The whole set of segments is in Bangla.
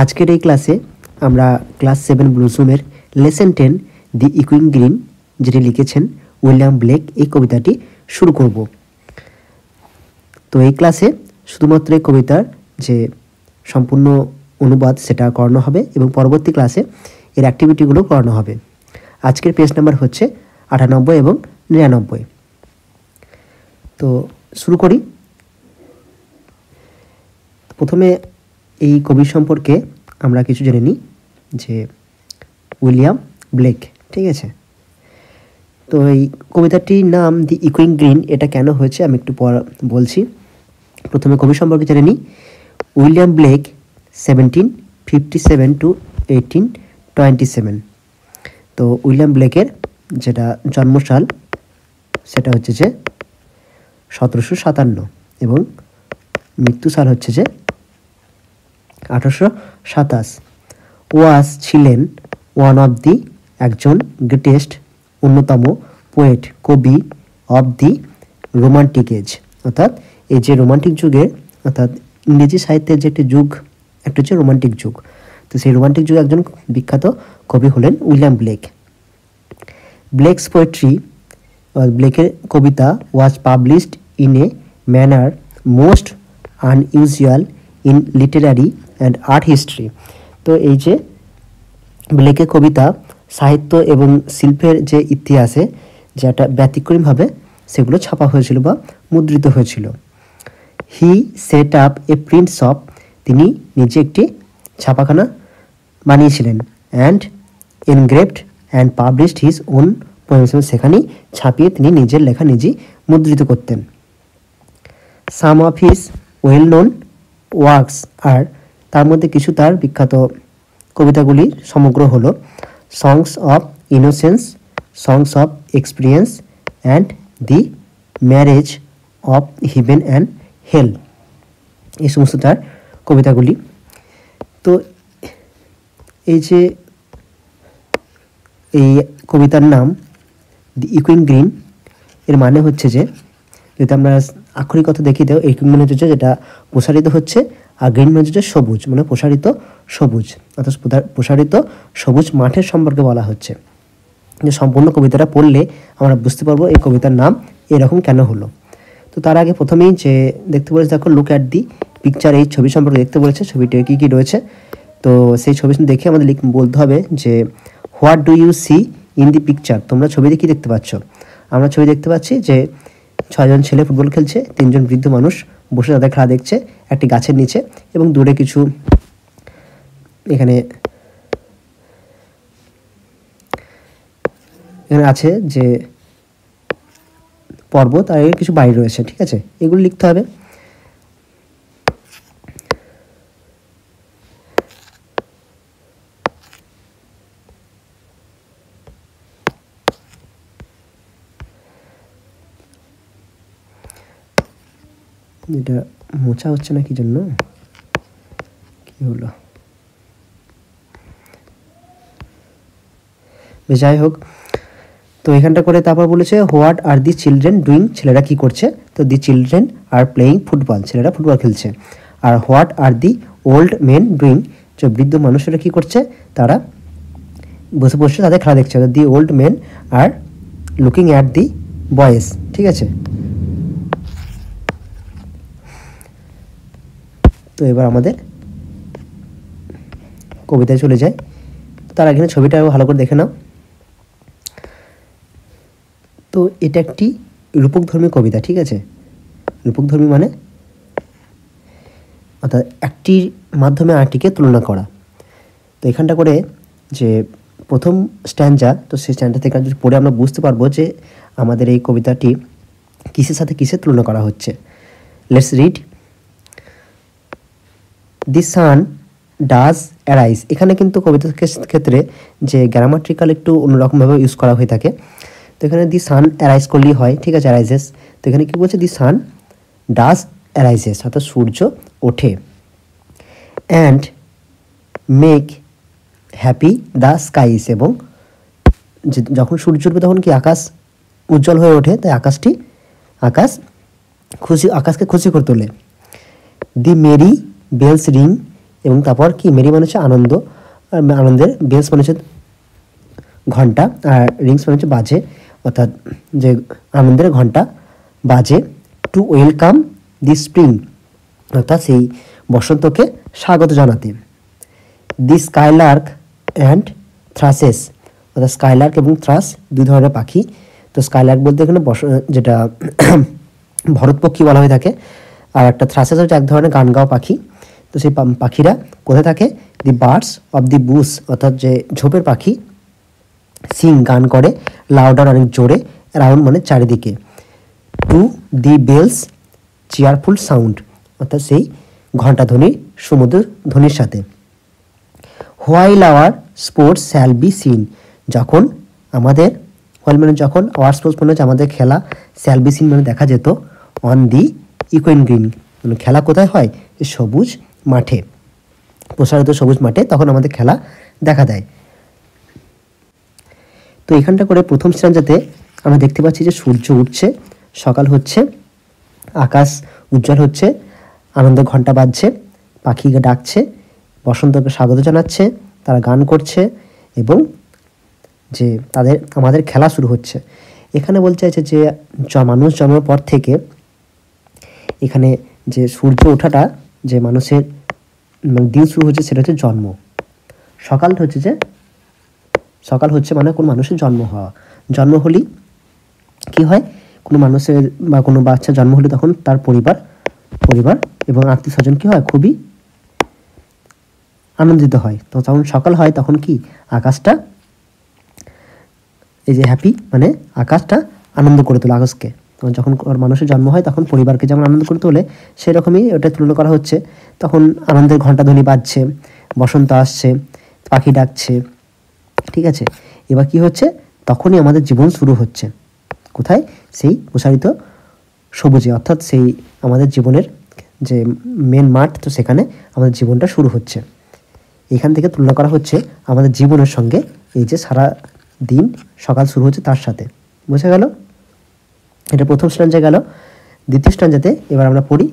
আজকের এই ক্লাসে আমরা ক্লাস 7 ব্লুজুমের লেসন 10 দি ইকুইং গ্রিন যেটি লিখেছেন উইলিয়াম ব্লেক এই কবিতাটি শুরু করব। তো এই ক্লাসে শুধুমাত্র এই কবিতার যে সম্পূর্ণ অনুবাদ সেটা করানো হবে এবং পরবর্তী ক্লাসে এর অ্যাক্টিভিটিগুলো করানো হবে। আজকের পেজ নাম্বার হচ্ছে 98 এবং 99। তো শুরু করি। প্রথমে এই কবি সম্পর্কে আমরা কিছু জেনে নিই যে উইলিয়াম ব্লেক, ঠিক আছে। তো এই কবিতাটির নাম দি ইকুইং গ্রিন, এটা কেন হয়েছে আমি একটু পর বলছি। প্রথমে কবি সম্পর্কে জেনে নিই। William Blake 1757 to 1827। তো উইলিয়াম ব্লেকের যেটা জন্মসাল সেটা হচ্ছে যে 1757 এবং মৃত্যুসাল হচ্ছে যে 1827। ছিলেন ওয়ান অফ দি একজন গ্রেটেস্ট অন্যতম পোয়েট কবি অফ দি রোমান্টিক এজ, অর্থাৎ এই যে রোমান্টিক যুগের অর্থাৎ ইংরেজি সাহিত্যের যে একটি যুগ, একটা হচ্ছে রোমান্টিক যুগ। তো সেই রোমান্টিক যুগে একজন বিখ্যাত কবি হলেন উইলিয়াম ব্লেক। ব্লেকস পোয়েট্রি, ব্লেকের কবিতা was published in a manner most unusual in literary and art history. তো এই যে ব্লেকের কবিতা সাহিত্য এবং শিল্পের যে ইতিহাসে যেটা ব্যতিক্রমভাবে সেগুলো ছাপা হয়েছিল বা মুদ্রিত হয়েছিল। He set up a print shop, তিনি নিজে একটি ছাপাখানা বানিয়েছিলেন। And engraved and published his own poems, সেখানেই ছাপিয়ে তিনি নিজের লেখা নিজেই মুদ্রিত করতেন। Some of his well known works, আর তার মধ্যে কিছু তার বিখ্যাত কবিতাগুলি সমগ্র হলো songs of innocence, songs of experience and the marriage of heaven and hell, এই সমস্ত তার কবিতাগুলি। তো এই যে এই কবিতার নাম দি ইকুইং গ্রিন, এর মানে হচ্ছে যে যদি আমরা আক্ষরিক কথা দেখি দেও, ইকুইং মানে হচ্ছে যেটা প্রসারিত হচ্ছে, আর গ্রিন মানে হচ্ছে সবুজ, মানে প্রসারিত সবুজ, অর্থাৎ প্রসারিত সবুজ মাঠের সম্পর্কে বলা হচ্ছে। যে সম্পূর্ণ কবিতাটা পড়লে আমরা বুঝতে পারবো এই কবিতার নাম এরকম কেন হলো। তো তার আগে প্রথমেই যে দেখতে বলেছে, দেখো লুক অ্যাট দি পিকচার, এই ছবি সম্পর্কে দেখতে বলেছে, ছবিতে কী কী রয়েছে। তো সেই ছবি দেখে আমাদের বলতে হবে যে what do you see in the picture, তোমরা ছবিতে কী দেখতে পাচ্ছ। আমরা ছবি দেখতে পাচ্ছি যে 6 জন ছেলে ফুটবল খেলছে, 3 জন বৃদ্ধ মানুষ বসে তাদের খেলা দেখছে একটি গাছের নিচে, এবং দূরে কিছু এখানে আছে যে পর্বত আর কিছু বাড়ি রয়েছে, ঠিক আছে, এগুলো লিখতে হবে। এটা মোছা হচ্ছে না কি জন্য, কি হলো, যাই হোক। তো এখানটা করে তারপর বলেছে what are the children doing, ছেলেরা কি করছে। তো the children are playing football, ছেলেরা ফুটবল খেলছে। আর what are the old men doing, যে বৃদ্ধ মানুষেরা কি করছে, তারা বসে বসে তাদের খেলা দেখছে। The old men are looking at the boys, ঠিক আছে। তো এবার আমাদের কবিতায় চলে যায়। তার আগে ছবিটা ভালো করে দেখে নাও। তো এটা একটি রূপকধর্মী কবিতা, ঠিক আছে। রূপকধর্মী মানে অর্থাৎ একটির মাধ্যমে আরেকটিকে তুলনা করা। তো এখানটা করে যে প্রথম স্ট্যান্জা, তো সেই স্ট্যান্ডা থেকে যদি পড়ে আমরা বুঝতে পারবো যে আমাদের এই কবিতাটি কিসের সাথে কিসের তুলনা করা হচ্ছে। Let's read. The San does arise, এখানে কিন্তু কবিতার ক্ষেত্রে যে গ্রামাটিক্যাল একটু অন্যরকমভাবে ইউজ করা হয়ে থাকে। তো এখানে দি সান অ্যারাইজ করলেই হয়, ঠিক আছে, অ্যারাইজেস। তো এখানে কী বলছে, দি সান ডাজ অ্যারাইজেস, অর্থাৎ সূর্য ওঠে। And make happy the skies, এবং যখন সূর্য উঠবে তখন কি আকাশ উজ্জ্বল হয়ে ওঠে, তাই আকাশকে খুশি করে তোলে। দি মেরি বেলস রিং এবং তারপর কি মেরি মানে হচ্ছে আনন্দ, আনন্দের, বেলস মানে হচ্ছে ঘন্টা, আর রিংস মানে হচ্ছে বাজে, অর্থাৎ যে আনন্দের ঘন্টা বাজে। টু ওয়েলকাম দি স্প্রিং, অর্থাৎ সেই বসন্তকে স্বাগত জানাতে। দি স্কাইলার্ক অ্যান্ড থ্রাসেস, অর্থাৎ স্কাইলার্ক এবং থ্রাস দুই ধরনের পাখি। তো স্কাইলার্ক বলতে এখানে যেটা ভরত পক্ষী বলা হয়ে থাকে, আর একটা থ্রাসেস হচ্ছে এক ধরনের গান গাওয়া পাখি। তো সেই পাখিরা কোথায় থাকে? The birds of the Bush, অর্থাৎ যে ঝোপের পাখি, সিং গান করে, লাউডার অনেক জোরে, অ্যারাউন্ড মানে চারিদিকে, to the bells cheerful sound, অর্থাৎ সেই ঘণ্টা ধ্বনির সমুদ্র ধ্বনির সাথে। While our sports shall be seen, যখন আমাদের, হোয়াইল মানে যখন, আওয়ার স্পোর্টস মানে হচ্ছে আমাদের খেলা, শ্যাল বি সিন মানে দেখা যেত, অন দি ইকুইন গ্রিন মানে খেলা কোথায় হয়? সবুজ মাঠে, প্রসারিত সবুজ মাঠে তখন আমাদের খেলা দেখা দেয়। তো এখানটা করে প্রথম স্ট্যান্জাতে আমরা দেখতে পাচ্ছি যে সূর্য উঠছে, সকাল হচ্ছে, আকাশ উজ্জ্বল হচ্ছে, আনন্দের ঘণ্টা বাজছে, পাখিকে ডাকছে, বসন্তকে স্বাগত জানাচ্ছে, তারা গান করছে এবং যে আমাদের খেলা শুরু হচ্ছে। এখানে বলতে চাইছে যে মানুষ জন্মের পর থেকে এখানে যে সূর্য ওঠাটা, যে মানুষের মানে দিন শুরু হচ্ছে, সেটা হচ্ছে জন্ম। সকাল হচ্ছে মানে কোনো মানুষের জন্ম হওয়া। জন্ম হলেই কি হয়? কোনো মানুষের বা কোনো বাচ্চা জন্ম হলে তখন তার পরিবার এবং আত্মীয় স্বজন কি হয়? খুবই আনন্দিত হয়। তো যখন সকাল হয় তখন কি আকাশটা, এই যে হ্যাপি মানে আকাশটা আনন্দ করে তোলে আকাশকে। তো যখন মানুষের জন্ম হয় তখন পরিবারকে যেমন আনন্দ করে তোলে, সেরকমই ওটা তুলনা করা হচ্ছে। তখন আনন্দের ঘণ্টা ধ্বনি বাজছে, বসন্ত আসছে, পাখি ডাকছে, ঠিক আছে। এবার কি হচ্ছে? তখনই আমাদের জীবন শুরু হচ্ছে। কোথায়? সেই প্রসারিত সবুজে, অর্থাৎ সেই আমাদের জীবনের যে মেন মাঠ, তো সেখানে আমাদের জীবনটা শুরু হচ্ছে। এখান থেকে তুলনা করা হচ্ছে আমাদের জীবনের সঙ্গে এই যে সারা দিন সকাল শুরু হচ্ছে তার সাথে। বোঝা গেল? এটা প্রথম স্ট্যান্জায় গেল। দ্বিতীয় স্ট্যান্জাতে এবার আমরা পড়ি।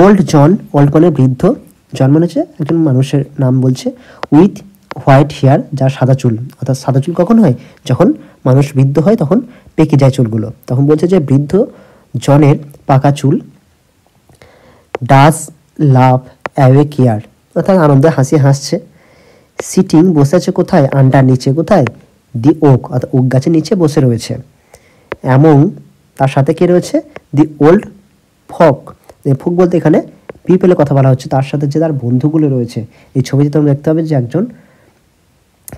ওল্ড জন, ওল্ড মানে বৃদ্ধ, জন মানে হচ্ছে একজন মানুষের নাম বলছে, উইথ হোয়াইট হেয়ার, যার সাদা চুল। অর্থাৎ সাদা চুল কখন হয়? যখন মানুষ বৃদ্ধ হয় তখন পেকে যায় চুলগুলো। তখন বলছে যে বৃদ্ধ জনের পাকা চুল, ডাজ লাভ অ্যাওয়ে কেয়ার, অর্থাৎ আনন্দে হাসছে। সিটিং বসে আছে কোথায়? আন্ডার নিচে, কোথায়? দি ওক, অর্থাৎ ওক গাছের নিচে বসে রয়েছে। এবং তার সাথে কে রয়েছে? দি ওল্ড ফক, ফক বলতে এখানে পিপলের কথা বলা হচ্ছে, তার সাথে যে তার বন্ধুগুলো রয়েছে। এই ছবিতে তোমরা দেখতে হবে যে একজন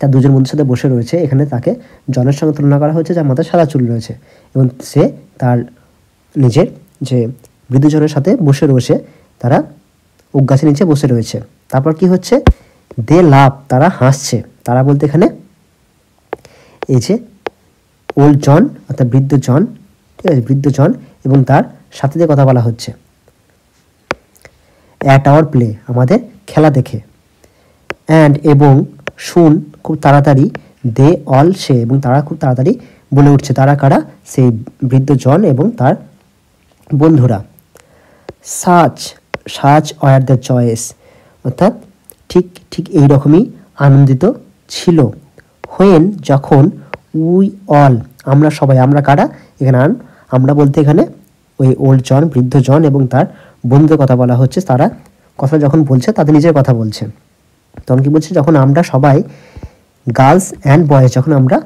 তার দুজন বন্ধুর সাথে বসে রয়েছে। এখানে তাকে জনের সঙ্গে তুলনা করা হচ্ছে, যার মাথায় সাদা চুল রয়েছে, এবং সে তার নিজের যে বৃদ্ধজনের সাথে বসে রয়েছে, তারা ওক গাছের নিচে বসে রয়েছে। তারপর কি হচ্ছে? দে লাভ, তারা হাসছে। তারা বলতে এখানে এই যে ওল্ড জন, অর্থাৎ বৃদ্ধ জন, ঠিক আছে, বৃদ্ধ জন এবং তার সাথীদের কথা বলা হচ্ছে। অ্যাট আওয়ার প্লে, আমাদের খেলা দেখে। অ্যান্ড এবং শুন, খুব তাড়াতাড়ি, দে অল সে, এবং তারা খুব তাড়াতাড়ি বলে উঠছে। তারা কারা? সেই বৃদ্ধ জন এবং তার বন্ধুরা। সাচ ওয়ার দ্য চয়েস, অর্থাৎ ঠিক এইরকমই আনন্দিত ছিল। হোয়েন, যখন, উই অল, আমরা সবাই, আমরা কারা? এখানে আমরা বলতে এখানে ওই ওল্ড জন, বৃদ্ধ জন এবং তার বন্ধুদের কথা বলা হচ্ছে। তারা কথা যখন বলছে তাদের নিজের কথা বলছে। তখন কি বলছে? যখন আমরা সবাই, গার্লস অ্যান্ড বয়েজ, যখন আমরা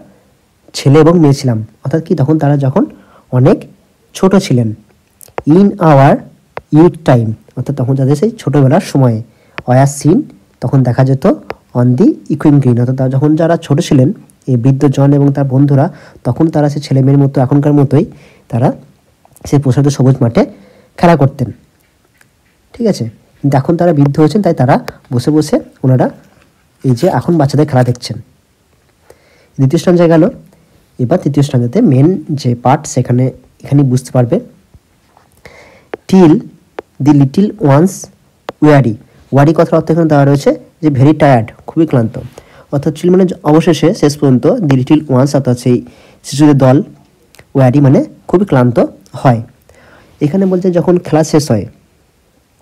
ছেলে এবং মেয়ে ছিলাম, অর্থাৎ কি তখন তারা যখন অনেক ছোট ছিলেন। ইন আওয়ার ইউথ টাইম, অর্থাৎ তখন তাদের সেই ছোটোবেলার সময়ে। ওয়ার সিন, তখন দেখা যেত, অন দি ইকুইন গ্রিন, অর্থাৎ যখন যারা ছোট ছিলেন, এই বৃদ্ধ জন এবং তার বন্ধুরা, তখন তারা সেই ছেলে মেয়ের মতো, এখনকার মতোই তারা সেই প্রসারিত সবুজ মাঠে খেলা করতেন, ঠিক আছে। কিন্তু এখন তারা বৃদ্ধ হয়েছেন, তাই তারা বসে বসে ওনারা এই যে এখন বাচ্চাদের খেলা দেখছেন। দ্বিতীয় স্ট্যান্জায় গেল। এবার তৃতীয় স্ট্যান্জাতে মেন যে পার্ট, এখানে বুঝতে পারবে। টিল দি লিটিল ওয়ান্স ওয়ারি কথার অর্থ এখানে দেওয়া রয়েছে যে ভেরি টায়ার্ড, খুবই ক্লান্ত। অর্থাৎ টিল মানে অবশেষে, শেষ পর্যন্ত, দি লিটিল ওয়ান্স অর্থাৎ সেই শিশুদের দল, ওয়ারি মানে খুবই ক্লান্ত হয়। এখানে বলছে যখন খেলা শেষ হয়,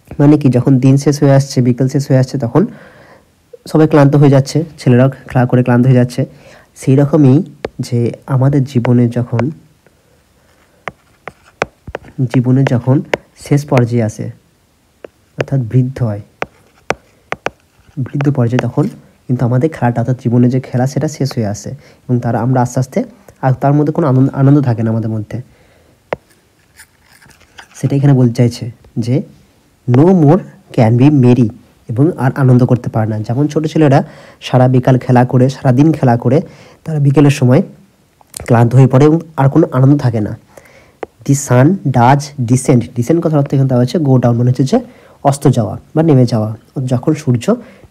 মানে কি, যখন দিন শেষ হয়ে আসছে, বিকেল শেষ হয়ে আসছে, তখন সবাই ক্লান্ত হয়ে যাচ্ছে, ছেলেরাও খেলা করে ক্লান্ত হয়ে যাচ্ছে। সেই রকমই যে আমাদের জীবনে যখন শেষ পর্যায়ে আসে, অর্থাৎ বৃদ্ধ পর্যায়ে, তখন কিন্তু আমাদের খেলাটা, অর্থাৎ জীবনে যে খেলা, সেটা শেষ হয়ে আসে এবং আমরা আস্তে আস্তে আর তার মধ্যে কোনো আনন্দ থাকে না আমাদের মধ্যে। সেটা এখানে বলতে চাইছে যে no more can be merry, এবং আর আনন্দ করতে পারে না। যেমন ছোটো ছেলেরা সারা বিকাল খেলা করে, সারাদিন খেলা করে, তারা বিকেলের সময় ক্লান্ত হয়ে পড়ে এবং আর কোনো আনন্দ থাকে না। দি সান ডাজ ডিসেন্ড কথার অর্থ এখানে দেওয়া হচ্ছে গো ডাউন, মানে হচ্ছে যে অস্ত যাওয়া বা নেমে যাওয়া, যখন সূর্য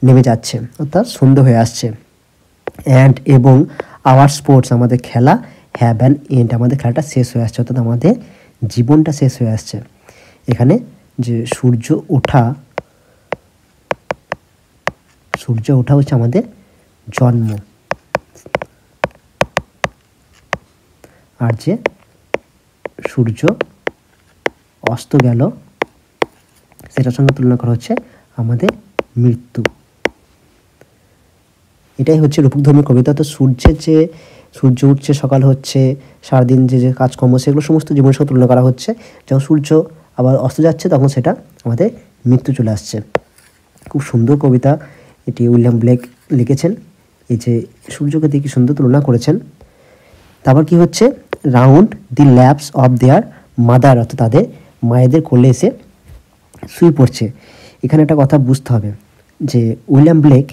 নেমে যাচ্ছে, অর্থাৎ সন্ধ্যে হয়ে আসছে। অ্যান্ড এবং আওয়ার স্পোর্টস, আমাদের খেলা, হ্যাভ অ্যান এন্ড, আমাদের খেলাটা শেষ হয়ে আসছে, অর্থাৎ আমাদের জীবনটা শেষ হয়ে আসছে। এখানে যে সূর্য ওঠা হচ্ছে আমাদের জন্ম, আর যে সূর্য অস্ত গেল সেটার সঙ্গে তুলনা করা হচ্ছে আমাদের মৃত্যু। এটাই হচ্ছে রূপকধর্মী কবিতা। তো সূর্য উঠছে, সকাল হচ্ছে, সারাদিন যে কাজকর্ম, সেগুলো সমস্ত জীবনের সঙ্গে তুলনা করা হচ্ছে। যখন সূর্য আবার অস্ত যাচ্ছে, তখন সেটা আমাদের মৃত্যু চলে আসছে। খুব সুন্দর কবিতা এটি, উইলিয়াম ব্লেক লিখেছেন। এই যে সূর্যকে দিয়ে কি সুন্দর তুলনা করেছেন। তারপর কি হচ্ছে, round the lapse of their mother, অর্থাৎ তাদের মায়েদের কোলে এসে শুয়ে পড়ছে। এখানে একটা কথা বুঝতে হবে যে উইলিয়াম ব্লেক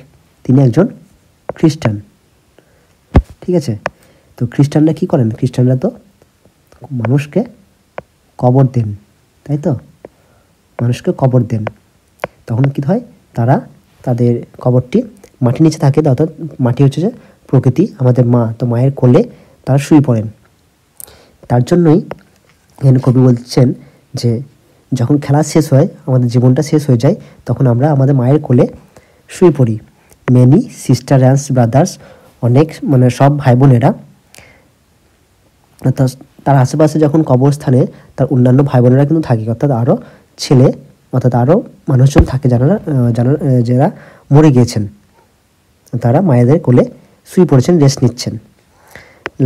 তিনি একজন খ্রিস্টান, ঠিক আছে। তো খ্রিস্টানরা কী করেন, খ্রিস্টানরা তো মানুষকে কবর দেন, তাই তো, মানুষকে কবর দেন। তখন কী হয়, তারা তাদের কবরটি মাটির নিচে থাকে, অর্থাৎ মাটি হচ্ছে যে প্রকৃতি, আমাদের মা, তো মায়ের কোলে তারা শুয়ে পড়েন। তার জন্যই এখানে কবি বলছেন যে যখন খেলা শেষ হয়, আমাদের জীবনটা শেষ হয়ে যায়, তখন আমরা আমাদের মায়ের কোলে শুয়ে পড়ি। মেনি সিস্টার অ্যান্ড ব্রাদার্স, অনেক মানে সব ভাই বোনেরা, অর্থাৎ তার আশেপাশে যখন কবরস্থানে তার অন্যান্য ভাই বোনেরা কিন্তু থাকে, অর্থাৎ আরও ছেলে, অর্থাৎ আরও মানুষজন থাকে যারা মরে গিয়েছেন, তারা মায়েদের কোলে শুয়ে পড়েছেন, রেস্ট নিচ্ছেন।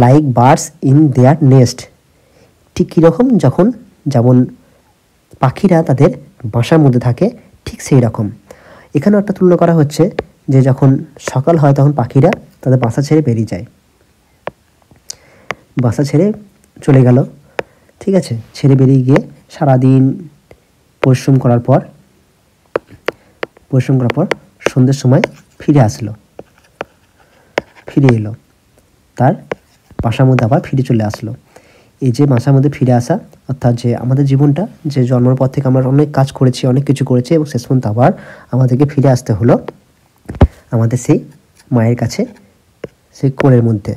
Like birds in their nest, ঠিক কীরকম, যেমন পাখিরা তাদের বাসার মধ্যে থাকে, ঠিক সেই রকম। এখানেও একটা তুলনা করা হচ্ছে যে যখন সকাল হয়, তখন পাখিরা তাদের বাসা ছেড়ে বেরিয়ে যায়, বাসা ছেড়ে চলে গেল, ঠিক আছে, ছেড়ে বেরিয়ে গিয়ে সারাদিন পরিশ্রম করার পর সন্ধ্যের সময় ফিরে এলো, তার বাসার মধ্যে আবার ফিরে চলে আসলো। এই যে বাসার মধ্যে ফিরে আসা, অর্থাৎ যে আমাদের জীবনটা, যে জন্মের পর থেকে আমরা অনেক কাজ করেছি, অনেক কিছু করেছি, এবং শেষ পর্যন্ত আবার আমাদেরকে ফিরে আসতে হলো আমাদের সেই মায়ের কাছে, সেই কোলের মধ্যে।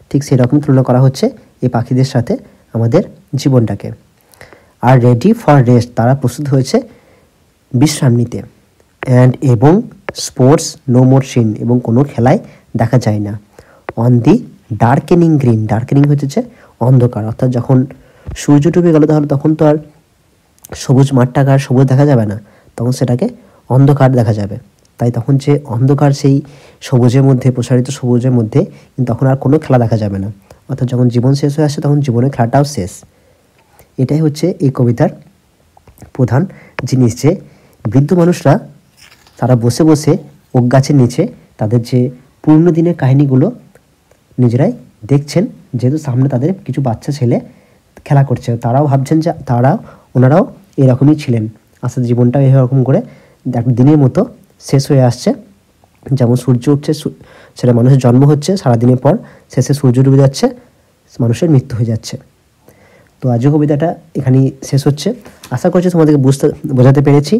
ঠিক সেরকম তুলনা করা হচ্ছে এই পাখিদের সাথে আমাদের জীবনটাকে। আর রেডি ফর রেস্ট, তারা প্রস্তুত হয়েছে বিশ্রাম নিতে। অ্যান্ড এবং স্পোর্টস নো মোর সিন, এবং কোনো খেলায় দেখা যায় না। On the darkening green, darkening হচ্ছে অন্ধকার, অর্থাৎ যখন সূর্য ডুবে গেল, তাহলে তখন তো আর সবুজ মাঠটাকে আর সবুজ দেখা যাবে না, তখন সেটাকে অন্ধকার দেখা যাবে। তাই তখন যে অন্ধকার, সেই সবুজের মধ্যে, প্রসারিত সবুজের মধ্যে, কিন্তু তখন আর কোনো খেলা দেখা যাবে না, অর্থাৎ যখন জীবন শেষ হয়ে আসে, তখন জীবনের খেলাটাও শেষ। এটাই হচ্ছে এই কবিতার প্রধান জিনিস, যে বৃদ্ধ মানুষরা তারা বসে বসে ওক গাছের নিচে তাদের যে পুরনো দিনের কাহিনীগুলো নিজেরাই দেখছেন, যেহেতু সামনে তাদের কিছু বাচ্চা ছেলে খেলা করছে, তারাও ভাবছেন যে ওনারাও এরকমই ছিলেন, আসলে জীবনটা এরকম করে দিনের মতো শেষ হয়ে আসছে। যেমন সূর্য উঠছে, সেটা মানুষের জন্ম হচ্ছে, সারাদিনের পর শেষে সূর্য ডুবে যাচ্ছে, মানুষের মৃত্যু হয়ে যাচ্ছে। তো আজও কবিতাটা এখানেই শেষ হচ্ছে। আশা করছি তোমাদেরকে বোঝাতে পেরেছি।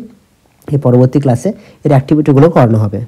এই পরবর্তী ক্লাসে এর অ্যাক্টিভিটিগুলো করানো হবে।